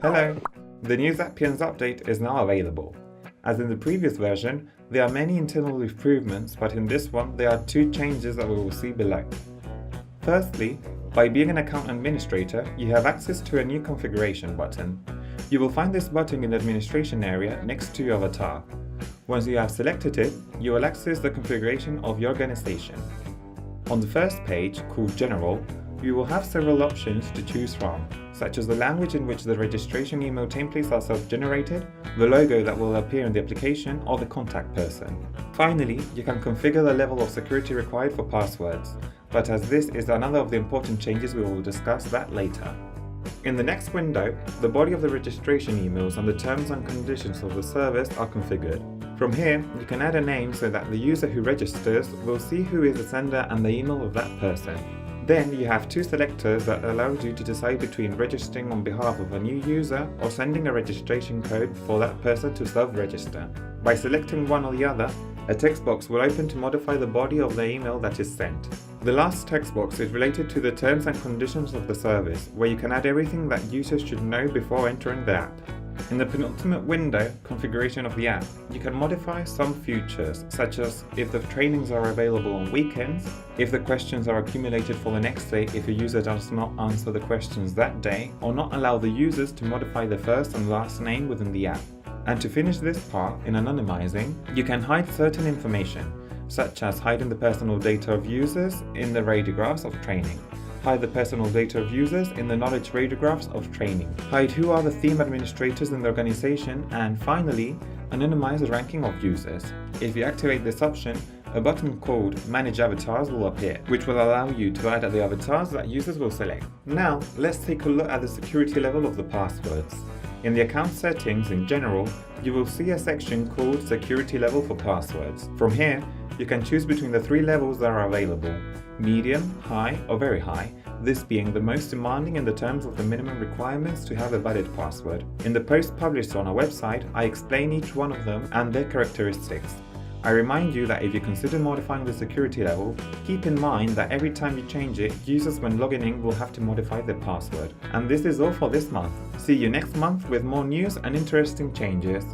Hello! The new Zapiens update is now available. As in the previous version, there are many internal improvements, but in this one there are two changes that we will see below. Firstly, by being an account administrator, you have access to a new configuration button. You will find this button in the administration area next to your avatar. Once you have selected it, you will access the configuration of your organization. On the first page, called General, you will have several options to choose from, such as the language in which the registration email templates are self-generated, the logo that will appear in the application, or the contact person. Finally, you can configure the level of security required for passwords, but as this is another of the important changes, we will discuss that later. In the next window, the body of the registration emails and the terms and conditions of the service are configured. From here, you can add a name so that the user who registers will see who is the sender and the email of that person. Then you have two selectors that allow you to decide between registering on behalf of a new user or sending a registration code for that person to self-register. By selecting one or the other, a text box will open to modify the body of the email that is sent. The last text box is related to the terms and conditions of the service, where you can add everything that users should know before entering the app. In the penultimate window, Configuration of the app, you can modify some features, such as if the trainings are available on weekends, if the questions are accumulated for the next day if a user does not answer the questions that day, or not allow the users to modify the first and last name within the app. And to finish this part, in anonymizing, you can hide certain information, such as hiding the personal data of users in the radiographs of training. Hide the personal data of users in the knowledge radiographs of training. Hide who are the theme administrators in the organization, and finally, anonymize the ranking of users. If you activate this option, a button called Manage Avatars will appear, which will allow you to add the avatars that users will select. Now, let's take a look at the security level of the passwords. In the account settings in general, you will see a section called Security Level for Passwords. From here, you can choose between the three levels that are available: medium, high, or very high, this being the most demanding in the terms of the minimum requirements to have a valid password. In the post published on our website, I explain each one of them and their characteristics. I remind you that if you consider modifying the security level, keep in mind that every time you change it, users when logging in will have to modify their password. And this is all for this month. See you next month with more news and interesting changes.